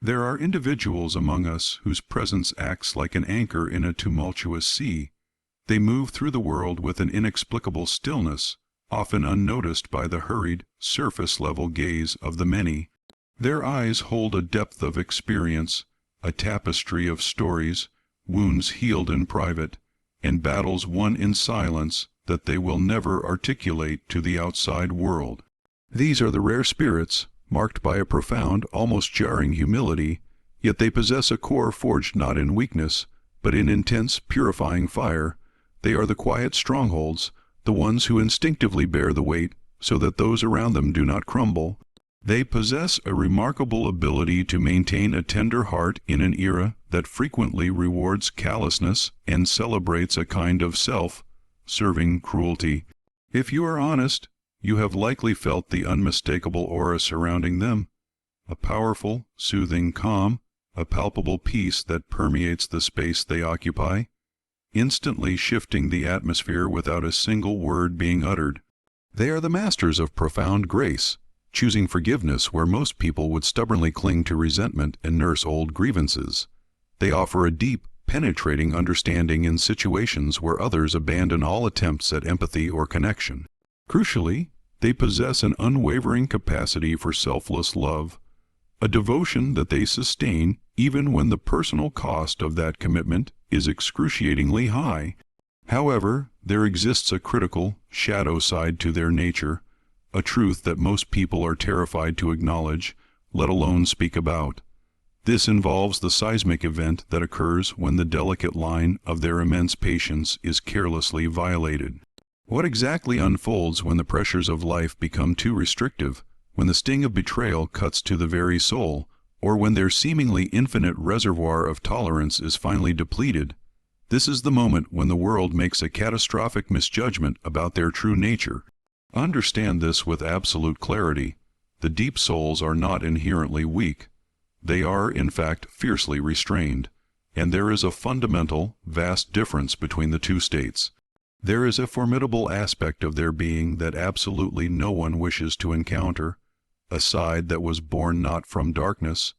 There are individuals among us whose presence acts like an anchor in a tumultuous sea. They move through the world with an inexplicable stillness, often unnoticed by the hurried, surface-level gaze of the many. Their eyes hold a depth of experience, a tapestry of stories, wounds healed in private, and battles won in silence that they will never articulate to the outside world. These are the rare spirits, marked by a profound, almost jarring humility, yet they possess a core forged not in weakness, but in intense, purifying fire. They are the quiet strongholds, the ones who instinctively bear the weight so that those around them do not crumble. They possess a remarkable ability to maintain a tender heart in an era that frequently rewards callousness and celebrates a kind of self-serving cruelty. If you are honest, you have likely felt the unmistakable aura surrounding them, a powerful, soothing calm, a palpable peace that permeates the space they occupy, instantly shifting the atmosphere without a single word being uttered. They are the masters of profound grace, choosing forgiveness where most people would stubbornly cling to resentment and nurse old grievances. They offer a deep, penetrating understanding in situations where others abandon all attempts at empathy or connection. Crucially, they possess an unwavering capacity for selfless love, a devotion that they sustain even when the personal cost of that commitment is excruciatingly high. However, there exists a critical, shadow side to their nature, a truth that most people are terrified to acknowledge, let alone speak about. This involves the seismic event that occurs when the delicate line of their immense patience is carelessly violated. What exactly unfolds when the pressures of life become too restrictive, when the sting of betrayal cuts to the very soul, or when their seemingly infinite reservoir of tolerance is finally depleted? This is the moment when the world makes a catastrophic misjudgment about their true nature. Understand this with absolute clarity. The deep souls are not inherently weak. They are, in fact, fiercely restrained. And there is a fundamental, vast difference between the two states. There is a formidable aspect of their being that absolutely no one wishes to encounter, a side that was born not from darkness,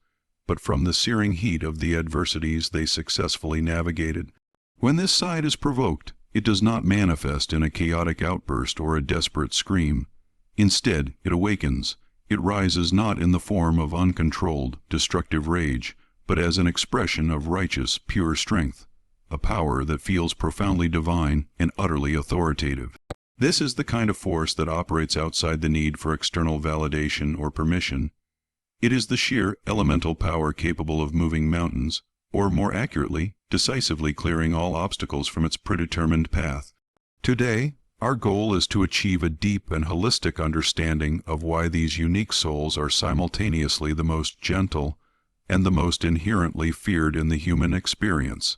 but from the searing heat of the adversities they successfully navigated. When this side is provoked, it does not manifest in a chaotic outburst or a desperate scream. Instead, it awakens. It rises not in the form of uncontrolled, destructive rage, but as an expression of righteous, pure strength, a power that feels profoundly divine and utterly authoritative. This is the kind of force that operates outside the need for external validation or permission. It is the sheer elemental power capable of moving mountains, or more accurately, decisively clearing all obstacles from its predetermined path. Today, our goal is to achieve a deep and holistic understanding of why these unique souls are simultaneously the most gentle and the most inherently feared in the human experience.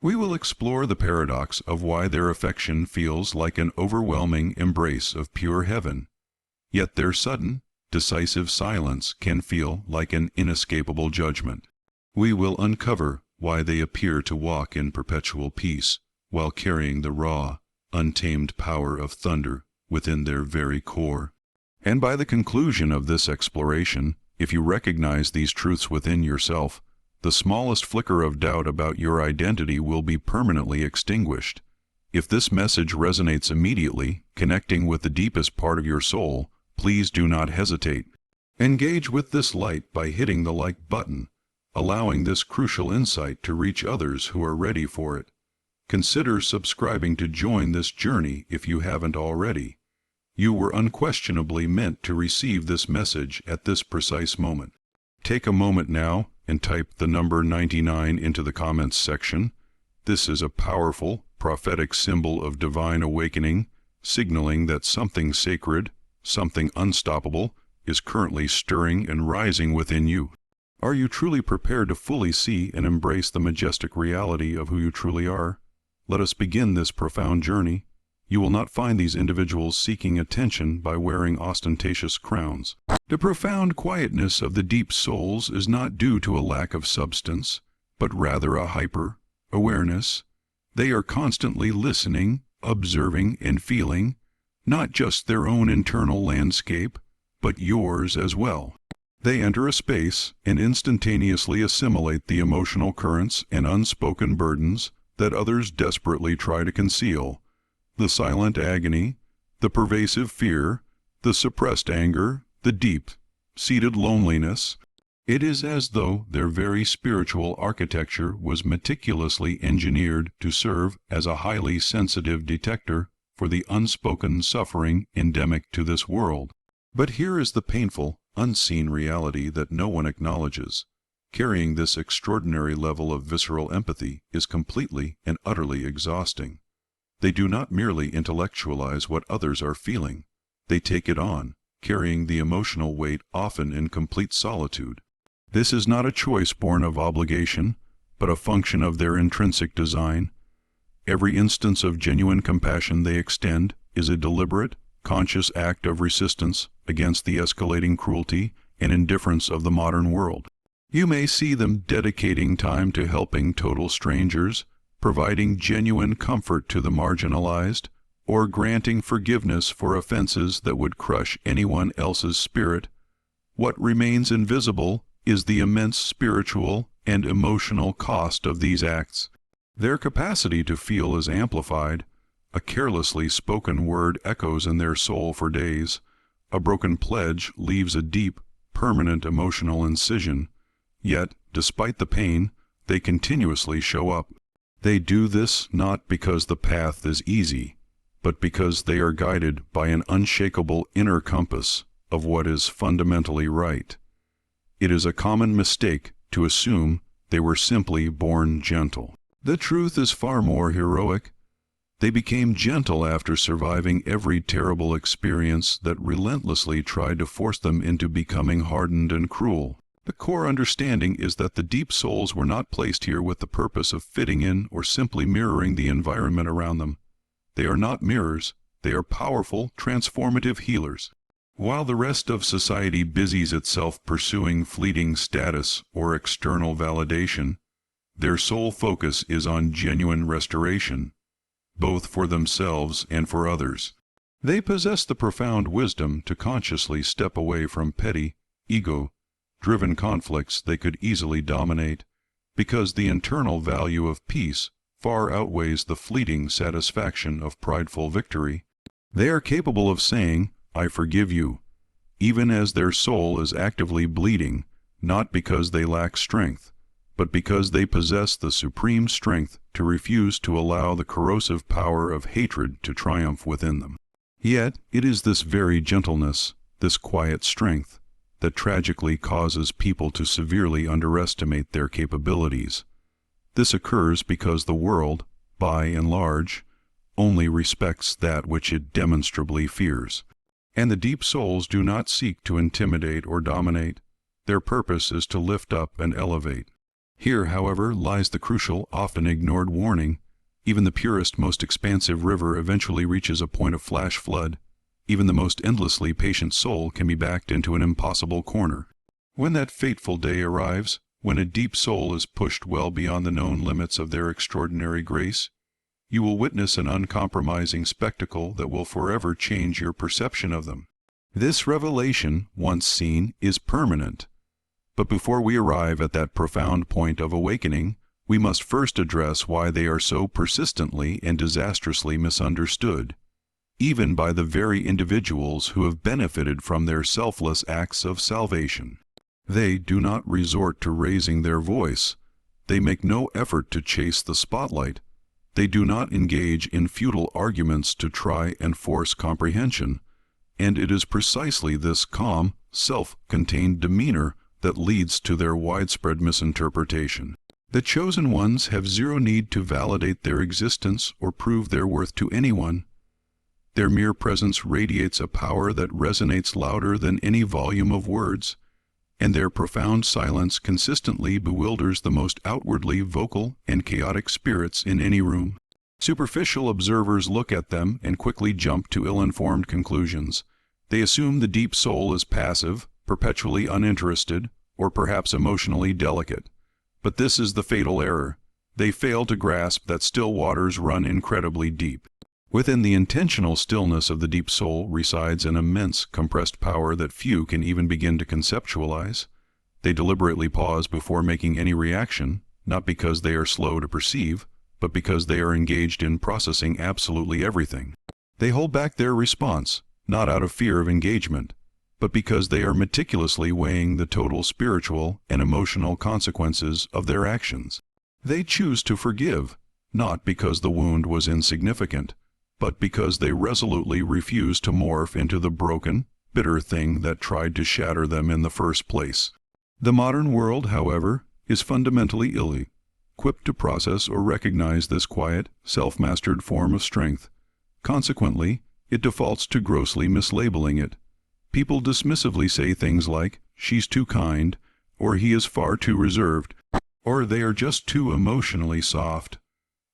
We will explore the paradox of why their affection feels like an overwhelming embrace of pure heaven, yet their sudden, decisive silence can feel like an inescapable judgment. We will uncover why they appear to walk in perpetual peace, while carrying the raw, untamed power of thunder within their very core. And by the conclusion of this exploration, if you recognize these truths within yourself, the smallest flicker of doubt about your identity will be permanently extinguished. If this message resonates immediately, connecting with the deepest part of your soul, please do not hesitate. Engage with this light by hitting the like button, allowing this crucial insight to reach others who are ready for it. Consider subscribing to join this journey if you haven't already. You were unquestionably meant to receive this message at this precise moment. Take a moment now and type the number 99 into the comments section. This is a powerful, prophetic symbol of divine awakening, signaling that something sacred, something unstoppable, is currently stirring and rising within you. Are you truly prepared to fully see and embrace the majestic reality of who you truly are? Let us begin this profound journey. You will not find these individuals seeking attention by wearing ostentatious crowns. The profound quietness of the deep souls is not due to a lack of substance, but rather a hyper-awareness. They are constantly listening, observing, and feeling, not just their own internal landscape, but yours as well. They enter a space and instantaneously assimilate the emotional currents and unspoken burdens that others desperately try to conceal, the silent agony, the pervasive fear, the suppressed anger, the deep-seated loneliness. It is as though their very spiritual architecture was meticulously engineered to serve as a highly sensitive detector for the unspoken suffering endemic to this world. But here is the painful, unseen reality that no one acknowledges. Carrying this extraordinary level of visceral empathy is completely and utterly exhausting. They do not merely intellectualize what others are feeling. They take it on, carrying the emotional weight often in complete solitude. This is not a choice born of obligation, but a function of their intrinsic design. Every instance of genuine compassion they extend is a deliberate, conscious act of resistance against the escalating cruelty and indifference of the modern world. You may see them dedicating time to helping total strangers, providing genuine comfort to the marginalized, or granting forgiveness for offenses that would crush anyone else's spirit. What remains invisible is the immense spiritual and emotional cost of these acts. Their capacity to feel is amplified. A carelessly spoken word echoes in their soul for days. A broken pledge leaves a deep, permanent emotional incision. Yet, despite the pain, they continuously show up. They do this not because the path is easy, but because they are guided by an unshakable inner compass of what is fundamentally right. It is a common mistake to assume they were simply born gentle. The truth is far more heroic. They became gentle after surviving every terrible experience that relentlessly tried to force them into becoming hardened and cruel. The core understanding is that the deep souls were not placed here with the purpose of fitting in or simply mirroring the environment around them. They are not mirrors. They are powerful, transformative healers. While the rest of society busies itself pursuing fleeting status or external validation, their sole focus is on genuine restoration, both for themselves and for others. They possess the profound wisdom to consciously step away from petty, ego-driven conflicts they could easily dominate, because the internal value of peace far outweighs the fleeting satisfaction of prideful victory. They are capable of saying, "I forgive you," even as their soul is actively bleeding, not because they lack strength, but because they possess the supreme strength to refuse to allow the corrosive power of hatred to triumph within them. Yet it is this very gentleness, this quiet strength, that tragically causes people to severely underestimate their capabilities. This occurs because the world, by and large, only respects that which it demonstrably fears. And the deep souls do not seek to intimidate or dominate. Their purpose is to lift up and elevate. Here, however, lies the crucial, often ignored warning. Even the purest, most expansive river eventually reaches a point of flash flood. Even the most endlessly patient soul can be backed into an impossible corner. When that fateful day arrives, when a deep soul is pushed well beyond the known limits of their extraordinary grace, you will witness an uncompromising spectacle that will forever change your perception of them. This revelation, once seen, is permanent. But before we arrive at that profound point of awakening, we must first address why they are so persistently and disastrously misunderstood, even by the very individuals who have benefited from their selfless acts of salvation. They do not resort to raising their voice. They make no effort to chase the spotlight. They do not engage in futile arguments to try and force comprehension. And it is precisely this calm, self-contained demeanor that leads to their widespread misinterpretation. The chosen ones have zero need to validate their existence or prove their worth to anyone. Their mere presence radiates a power that resonates louder than any volume of words, and their profound silence consistently bewilders the most outwardly vocal and chaotic spirits in any room. Superficial observers look at them and quickly jump to ill-informed conclusions. They assume the deep soul is passive, perpetually uninterested, or perhaps emotionally delicate. But this is the fatal error. They fail to grasp that still waters run incredibly deep. Within the intentional stillness of the deep soul resides an immense compressed power that few can even begin to conceptualize. They deliberately pause before making any reaction, not because they are slow to perceive, but because they are engaged in processing absolutely everything. They hold back their response, not out of fear of engagement, but because they are meticulously weighing the total spiritual and emotional consequences of their actions. They choose to forgive, not because the wound was insignificant, but because they resolutely refuse to morph into the broken, bitter thing that tried to shatter them in the first place. The modern world, however, is fundamentally ill-equipped to process or recognize this quiet, self-mastered form of strength. Consequently, it defaults to grossly mislabeling it. People dismissively say things like, "She's too kind," or "He is far too reserved," or "They are just too emotionally soft."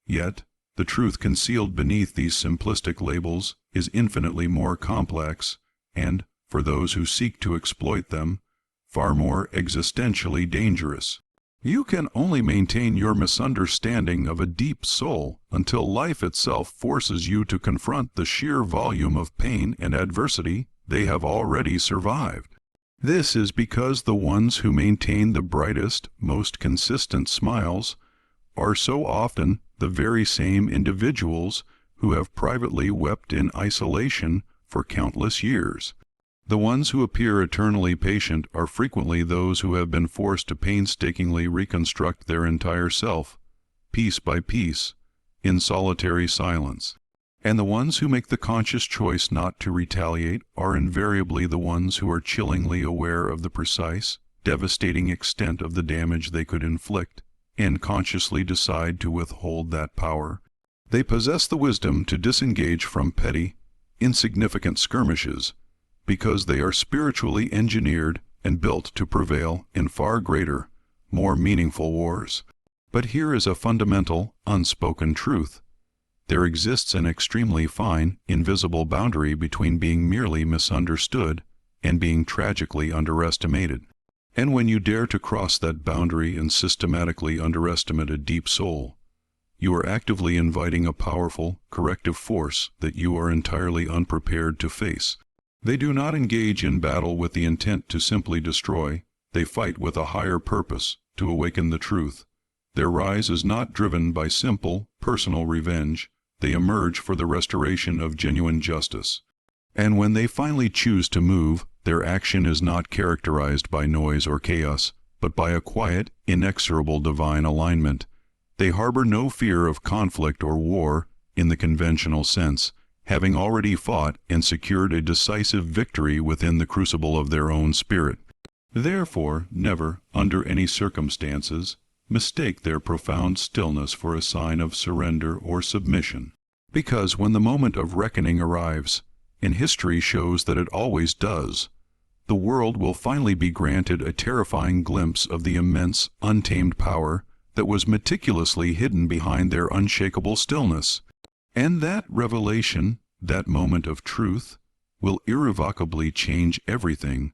Yet, the truth concealed beneath these simplistic labels is infinitely more complex and, for those who seek to exploit them, far more existentially dangerous. You can only maintain your misunderstanding of a deep soul until life itself forces you to confront the sheer volume of pain and adversity they have already survived. This is because the ones who maintain the brightest, most consistent smiles are so often the very same individuals who have privately wept in isolation for countless years. The ones who appear eternally patient are frequently those who have been forced to painstakingly reconstruct their entire self, piece by piece, in solitary silence. And the ones who make the conscious choice not to retaliate are invariably the ones who are chillingly aware of the precise, devastating extent of the damage they could inflict, and consciously decide to withhold that power. They possess the wisdom to disengage from petty, insignificant skirmishes, because they are spiritually engineered and built to prevail in far greater, more meaningful wars. But here is a fundamental, unspoken truth. There exists an extremely fine, invisible boundary between being merely misunderstood and being tragically underestimated. And when you dare to cross that boundary and systematically underestimate a deep soul, you are actively inviting a powerful, corrective force that you are entirely unprepared to face. They do not engage in battle with the intent to simply destroy. They fight with a higher purpose, to awaken the truth. Their rise is not driven by simple, personal revenge. They emerge for the restoration of genuine justice. And when they finally choose to move, their action is not characterized by noise or chaos, but by a quiet, inexorable divine alignment. They harbor no fear of conflict or war in the conventional sense, having already fought and secured a decisive victory within the crucible of their own spirit. Therefore, never, under any circumstances, mistake their profound stillness for a sign of surrender or submission. Because when the moment of reckoning arrives, and history shows that it always does, the world will finally be granted a terrifying glimpse of the immense, untamed power that was meticulously hidden behind their unshakable stillness. And that revelation, that moment of truth, will irrevocably change everything.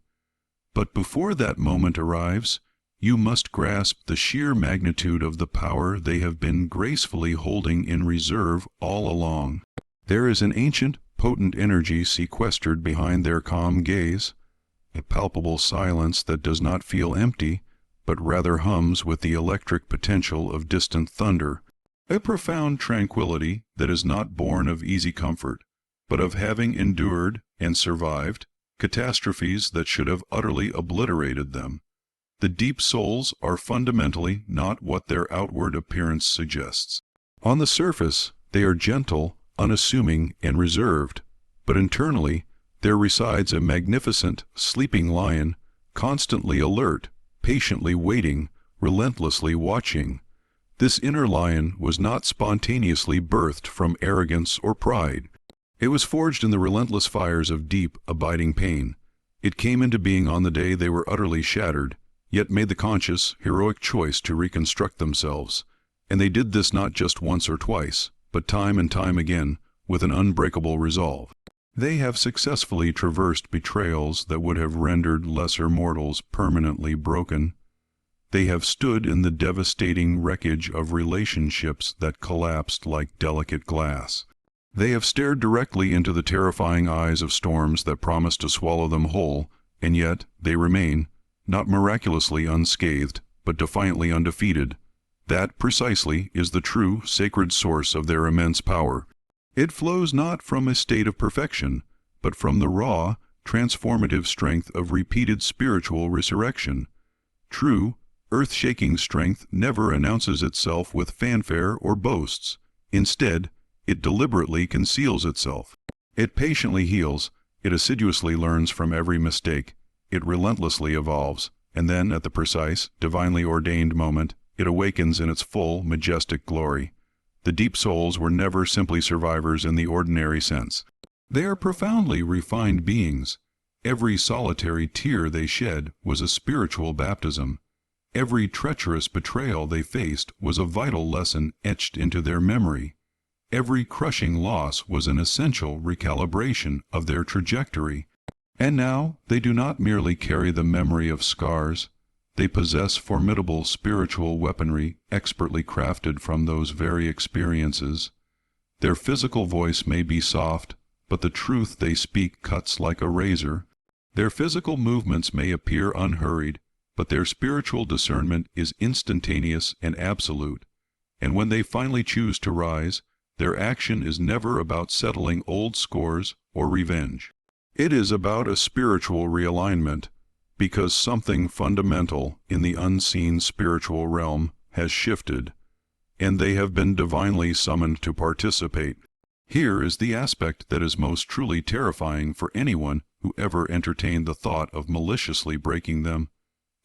But before that moment arrives, you must grasp the sheer magnitude of the power they have been gracefully holding in reserve all along. There is an ancient, potent energy sequestered behind their calm gaze, a palpable silence that does not feel empty, but rather hums with the electric potential of distant thunder, a profound tranquility that is not born of easy comfort, but of having endured and survived catastrophes that should have utterly obliterated them. The deep souls are fundamentally not what their outward appearance suggests. On the surface, they are gentle, unassuming, and reserved, but internally there resides a magnificent, sleeping lion, constantly alert, patiently waiting, relentlessly watching. This inner lion was not spontaneously birthed from arrogance or pride. It was forged in the relentless fires of deep, abiding pain. It came into being on the day they were utterly shattered, yet made the conscious, heroic choice to reconstruct themselves. And they did this not just once or twice, but time and time again, with an unbreakable resolve. They have successfully traversed betrayals that would have rendered lesser mortals permanently broken. They have stood in the devastating wreckage of relationships that collapsed like delicate glass. They have stared directly into the terrifying eyes of storms that promise to swallow them whole, and yet they remain, not miraculously unscathed, but defiantly undefeated. That, precisely, is the true, sacred source of their immense power. It flows not from a state of perfection, but from the raw, transformative strength of repeated spiritual resurrection. True, earth-shaking strength never announces itself with fanfare or boasts. Instead, it deliberately conceals itself. It patiently heals, it assiduously learns from every mistake, it relentlessly evolves, and then, at the precise, divinely ordained moment, it awakens in its full, majestic glory. The deep souls were never simply survivors in the ordinary sense. They are profoundly refined beings. Every solitary tear they shed was a spiritual baptism. Every treacherous betrayal they faced was a vital lesson etched into their memory. Every crushing loss was an essential recalibration of their trajectory. And now they do not merely carry the memory of scars. They possess formidable spiritual weaponry expertly crafted from those very experiences. Their physical voice may be soft, but the truth they speak cuts like a razor. Their physical movements may appear unhurried, but their spiritual discernment is instantaneous and absolute. And when they finally choose to rise, their action is never about settling old scores or revenge. It is about a spiritual realignment, because something fundamental in the unseen spiritual realm has shifted, and they have been divinely summoned to participate. Here is the aspect that is most truly terrifying for anyone who ever entertained the thought of maliciously breaking them.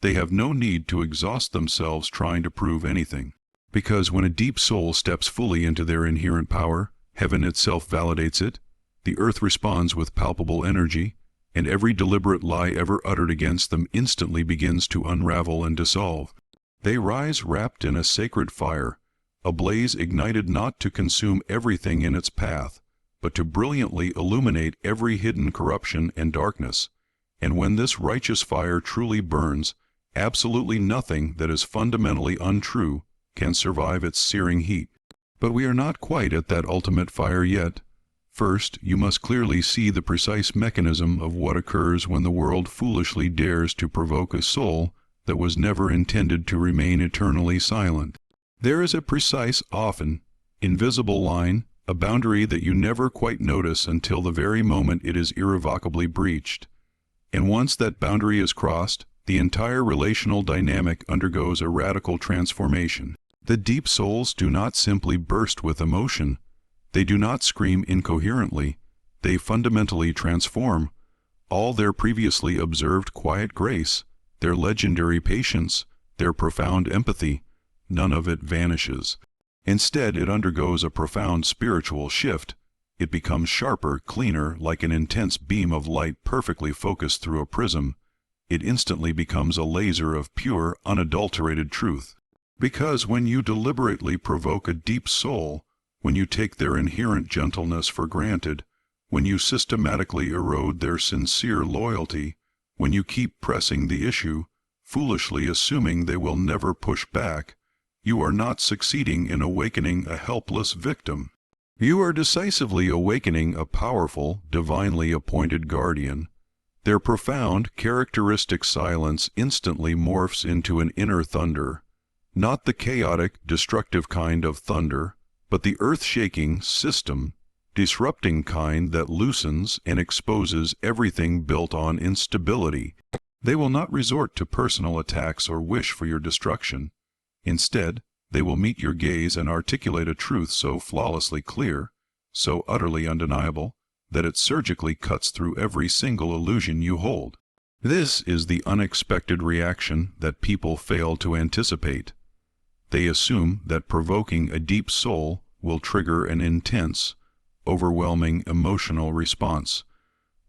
They have no need to exhaust themselves trying to prove anything, because when a deep soul steps fully into their inherent power, heaven itself validates it, the earth responds with palpable energy, and every deliberate lie ever uttered against them instantly begins to unravel and dissolve. They rise wrapped in a sacred fire, a blaze ignited not to consume everything in its path, but to brilliantly illuminate every hidden corruption and darkness. And when this righteous fire truly burns, absolutely nothing that is fundamentally untrue can survive its searing heat. But we are not quite at that ultimate fire yet. First, you must clearly see the precise mechanism of what occurs when the world foolishly dares to provoke a soul that was never intended to remain eternally silent. There is a precise, often invisible line, a boundary that you never quite notice until the very moment it is irrevocably breached. And once that boundary is crossed, the entire relational dynamic undergoes a radical transformation. The deep souls do not simply burst with emotion. They do not scream incoherently. They fundamentally transform. All their previously observed quiet grace, their legendary patience, their profound empathy, none of it vanishes. Instead, it undergoes a profound spiritual shift. It becomes sharper, cleaner, like an intense beam of light perfectly focused through a prism. It instantly becomes a laser of pure, unadulterated truth. Because when you deliberately provoke a deep soul, when you take their inherent gentleness for granted, when you systematically erode their sincere loyalty, when you keep pressing the issue, foolishly assuming they will never push back, you are not succeeding in awakening a helpless victim. You are decisively awakening a powerful, divinely appointed guardian. Their profound, characteristic silence instantly morphs into an inner thunder, not the chaotic, destructive kind of thunder, but the earth-shaking, system, disrupting kind that loosens and exposes everything built on instability. They will not resort to personal attacks or wish for your destruction. Instead, they will meet your gaze and articulate a truth so flawlessly clear, so utterly undeniable, that it surgically cuts through every single illusion you hold. This is the unexpected reaction that people fail to anticipate. They assume that provoking a deep soul will trigger an intense, overwhelming emotional response.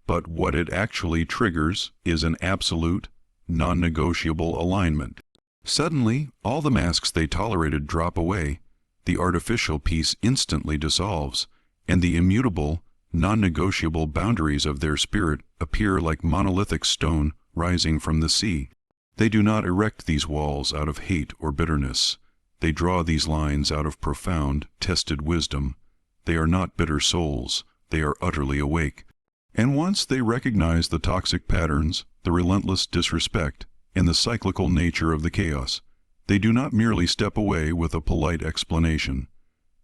But what it actually triggers is an absolute, non-negotiable alignment. Suddenly, all the masks they tolerated drop away, the artificial peace instantly dissolves, and the immutable, non-negotiable boundaries of their spirit appear like monolithic stone rising from the sea. They do not erect these walls out of hate or bitterness. They draw these lines out of profound, tested wisdom. they are not bitter souls, they are utterly awake. And once they recognize the toxic patterns, the relentless disrespect, and the cyclical nature of the chaos, they do not merely step away with a polite explanation.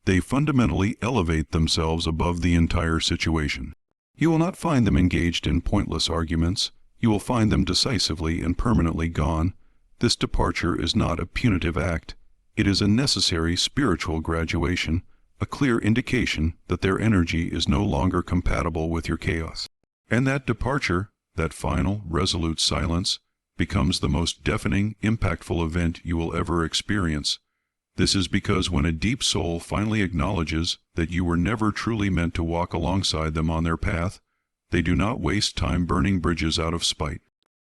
They fundamentally elevate themselves above the entire situation. You will not find them engaged in pointless arguments. You will find them decisively and permanently gone. This departure is not a punitive act. It is a necessary spiritual graduation, a clear indication that their energy is no longer compatible with your chaos. And that departure, that final, resolute silence, becomes the most deafening, impactful event you will ever experience. This is because when a deep soul finally acknowledges that you were never truly meant to walk alongside them on their path, they do not waste time burning bridges out of spite.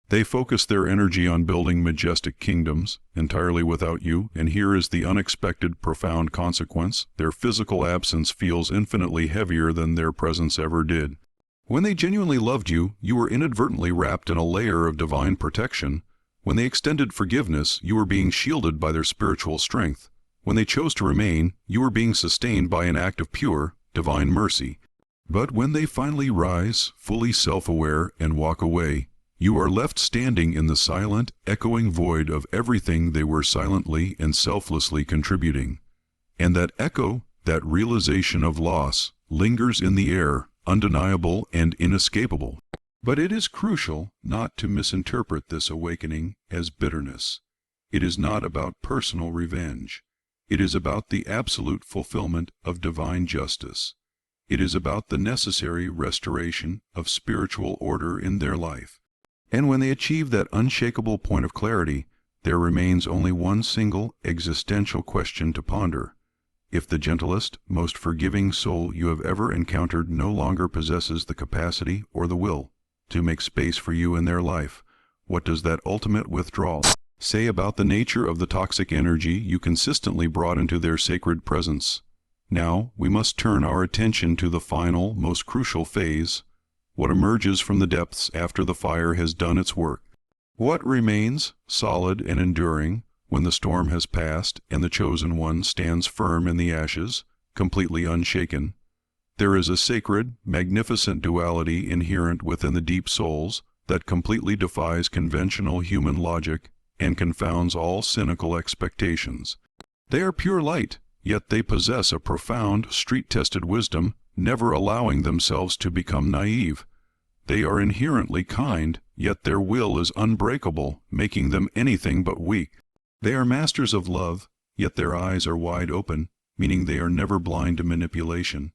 They focus their energy on building majestic kingdoms, entirely without you, and here is the unexpected, profound consequence. Their physical absence feels infinitely heavier than their presence ever did. When they genuinely loved you, you were inadvertently wrapped in a layer of divine protection. When they extended forgiveness, you were being shielded by their spiritual strength. When they chose to remain, you were being sustained by an act of pure, divine mercy. But when they finally rise, fully self-aware, and walk away, you are left standing in the silent, echoing void of everything they were silently and selflessly contributing. And that echo, that realization of loss, lingers in the air, undeniable and inescapable. But it is crucial not to misinterpret this awakening as bitterness. It is not about personal revenge. It is about the absolute fulfillment of divine justice. It is about the necessary restoration of spiritual order in their life. And when they achieve that unshakable point of clarity, there remains only one single existential question to ponder. If the gentlest, most forgiving soul you have ever encountered no longer possesses the capacity or the will to make space for you in their life, what does that ultimate withdrawal say about the nature of the toxic energy you consistently brought into their sacred presence? Now, we must turn our attention to the final, most crucial phase, what emerges from the depths after the fire has done its work. What remains, solid and enduring, when the storm has passed and the chosen one stands firm in the ashes, completely unshaken? There is a sacred, magnificent duality inherent within the deep souls that completely defies conventional human logic and confounds all cynical expectations. They are pure light, yet they possess a profound, street-tested wisdom, never allowing themselves to become naive. They are inherently kind, yet their will is unbreakable, making them anything but weak. They are masters of love, yet their eyes are wide open, meaning they are never blind to manipulation.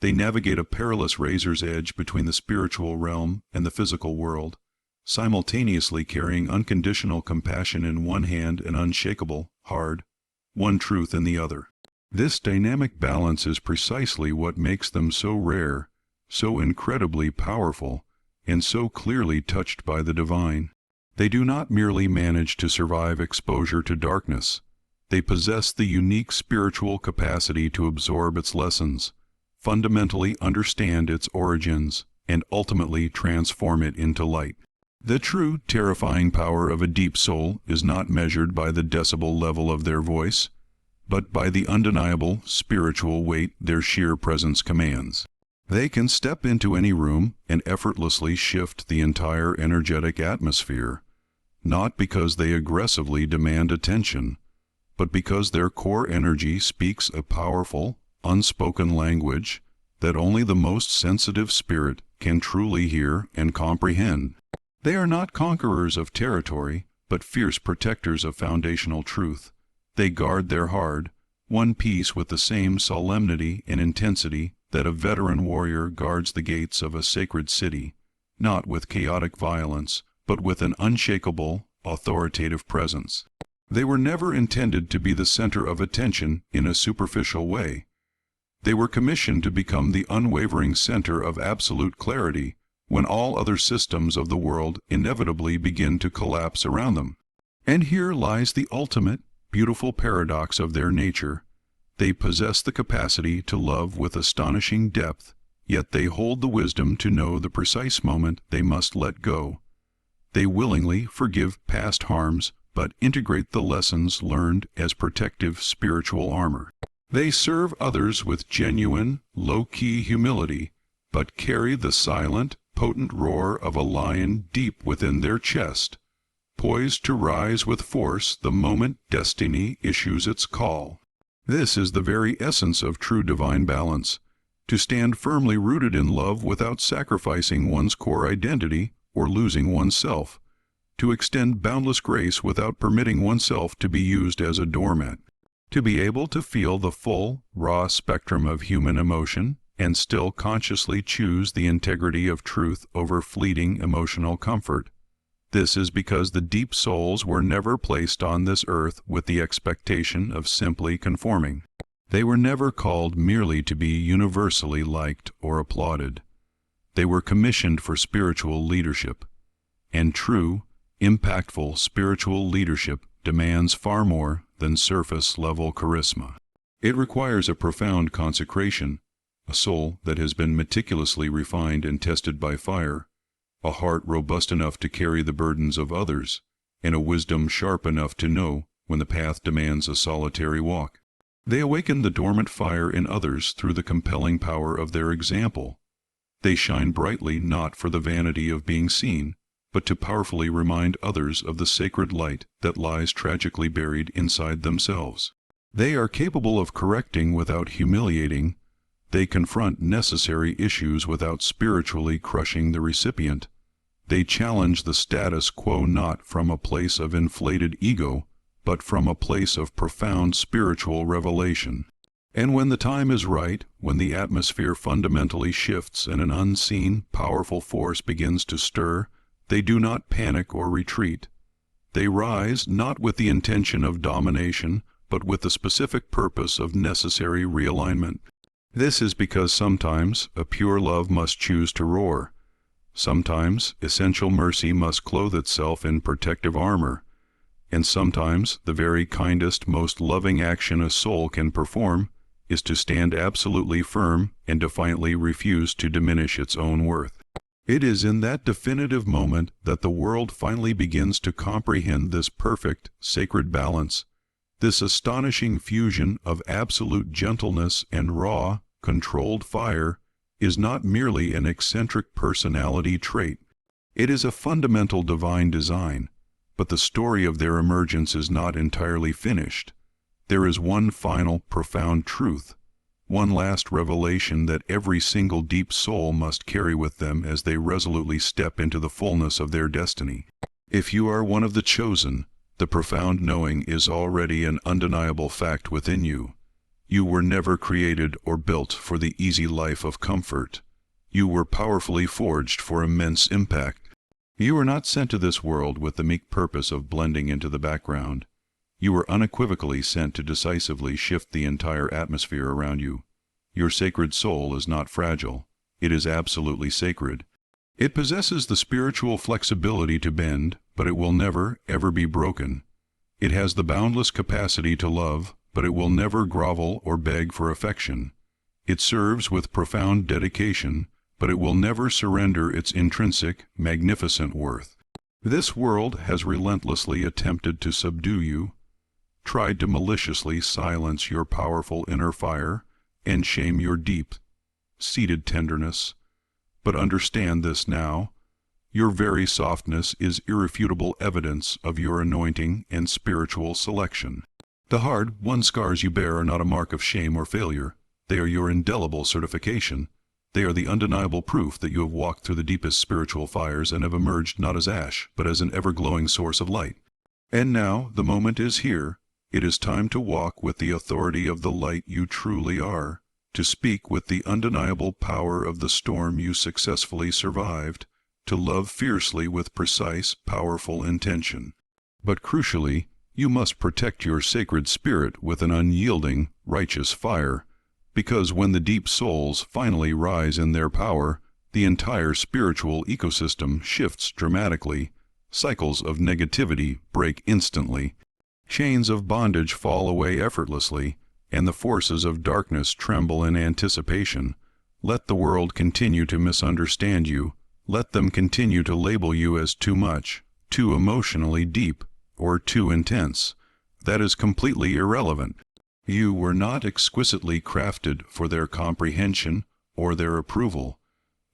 They navigate a perilous razor's edge between the spiritual realm and the physical world, simultaneously carrying unconditional compassion in one hand and unshakable, hard, one truth in the other. This dynamic balance is precisely what makes them so rare, so incredibly powerful, and so clearly touched by the divine. They do not merely manage to survive exposure to darkness. They possess the unique spiritual capacity to absorb its lessons, fundamentally understand its origins, and ultimately transform it into light. The true, terrifying power of a deep soul is not measured by the decibel level of their voice, but by the undeniable spiritual weight their sheer presence commands. They can step into any room and effortlessly shift the entire energetic atmosphere, not because they aggressively demand attention, but because their core energy speaks a powerful, unspoken language that only the most sensitive spirit can truly hear and comprehend. They are not conquerors of territory, but fierce protectors of foundational truth. They guard their heart, one piece with the same solemnity and intensity that a veteran warrior guards the gates of a sacred city, not with chaotic violence, but with an unshakable, authoritative presence. They were never intended to be the center of attention in a superficial way. They were commissioned to become the unwavering center of absolute clarity when all other systems of the world inevitably begin to collapse around them. And here lies the ultimate, beautiful paradox of their nature. They possess the capacity to love with astonishing depth, yet they hold the wisdom to know the precise moment they must let go. They willingly forgive past harms, but integrate the lessons learned as protective spiritual armor. They serve others with genuine, low-key humility, but carry the silent, potent roar of a lion deep within their chest, poised to rise with force the moment destiny issues its call. This is the very essence of true divine balance, to stand firmly rooted in love without sacrificing one's core identity or losing oneself, to extend boundless grace without permitting oneself to be used as a doormat, to be able to feel the full, raw spectrum of human emotion and still consciously choose the integrity of truth over fleeting emotional comfort. This is because the deep souls were never placed on this earth with the expectation of simply conforming. They were never called merely to be universally liked or applauded. They were commissioned for spiritual leadership. And true, impactful spiritual leadership demands far more than surface-level charisma. It requires a profound consecration, a soul that has been meticulously refined and tested by fire, a heart robust enough to carry the burdens of others, and a wisdom sharp enough to know when the path demands a solitary walk. They awaken the dormant fire in others through the compelling power of their example. They shine brightly not for the vanity of being seen, but to powerfully remind others of the sacred light that lies tragically buried inside themselves. They are capable of correcting without humiliating. They confront necessary issues without spiritually crushing the recipient. They challenge the status quo not from a place of inflated ego, but from a place of profound spiritual revelation. And when the time is right, when the atmosphere fundamentally shifts and an unseen, powerful force begins to stir, they do not panic or retreat. They rise not with the intention of domination, but with the specific purpose of necessary realignment. This is because sometimes a pure love must choose to roar. Sometimes essential mercy must clothe itself in protective armor. And sometimes the very kindest, most loving action a soul can perform is to stand absolutely firm and defiantly refuse to diminish its own worth. It is in that definitive moment that the world finally begins to comprehend this perfect, sacred balance. This astonishing fusion of absolute gentleness and raw, controlled fire is not merely an eccentric personality trait. It is a fundamental divine design. But the story of their emergence is not entirely finished. There is one final, profound truth, one last revelation that every single deep soul must carry with them as they resolutely step into the fullness of their destiny. If you are one of the chosen, the profound knowing is already an undeniable fact within you. You were never created or built for the easy life of comfort. You were powerfully forged for immense impact. You were not sent to this world with the meek purpose of blending into the background. You were unequivocally sent to decisively shift the entire atmosphere around you. Your sacred soul is not fragile. It is absolutely sacred. It possesses the spiritual flexibility to bend, but it will never, ever be broken. It has the boundless capacity to love, but it will never grovel or beg for affection. It serves with profound dedication, but it will never surrender its intrinsic, magnificent worth. This world has relentlessly attempted to subdue you, tried to maliciously silence your powerful inner fire, and shame your deep-seated tenderness. But understand this now. Your very softness is irrefutable evidence of your anointing and spiritual selection. The hard-won scars you bear are not a mark of shame or failure. They are your indelible certification. They are the undeniable proof that you have walked through the deepest spiritual fires and have emerged not as ash, but as an ever-glowing source of light. And now the moment is here. It is time to walk with the authority of the light you truly are, to speak with the undeniable power of the storm you successfully survived, to love fiercely with precise, powerful intention. But crucially, you must protect your sacred spirit with an unyielding, righteous fire, because when the deep souls finally rise in their power, the entire spiritual ecosystem shifts dramatically, cycles of negativity break instantly, chains of bondage fall away effortlessly, and the forces of darkness tremble in anticipation. Let the world continue to misunderstand you. Let them continue to label you as too much, too emotionally deep, or too intense. That is completely irrelevant. You were not exquisitely crafted for their comprehension or their approval.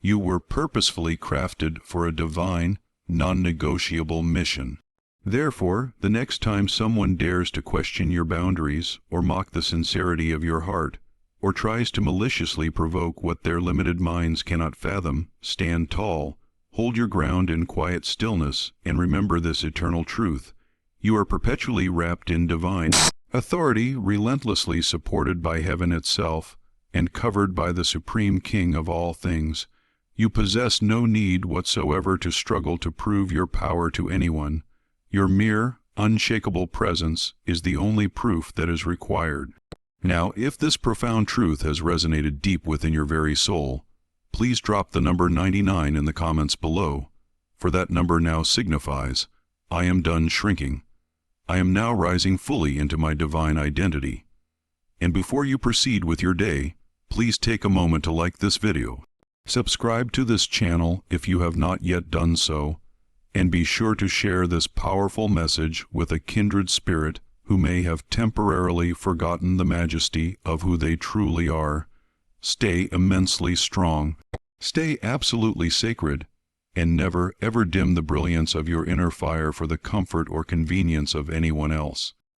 You were purposefully crafted for a divine, non-negotiable mission. Therefore, the next time someone dares to question your boundaries or mock the sincerity of your heart, or tries to maliciously provoke what their limited minds cannot fathom, stand tall, hold your ground in quiet stillness, and remember this eternal truth. You are perpetually wrapped in divine authority, relentlessly supported by heaven itself, and covered by the Supreme King of all things. You possess no need whatsoever to struggle to prove your power to anyone. Your mere, unshakable presence is the only proof that is required. Now, if this profound truth has resonated deep within your very soul, please drop the number 99 in the comments below, for that number now signifies, I am done shrinking. I am now rising fully into my divine identity. And before you proceed with your day, please take a moment to like this video. Subscribe to this channel if you have not yet done so, and be sure to share this powerful message with a kindred spirit who may have temporarily forgotten the majesty of who they truly are. Stay immensely strong. Stay absolutely sacred, and never ever dim the brilliance of your inner fire for the comfort or convenience of anyone else.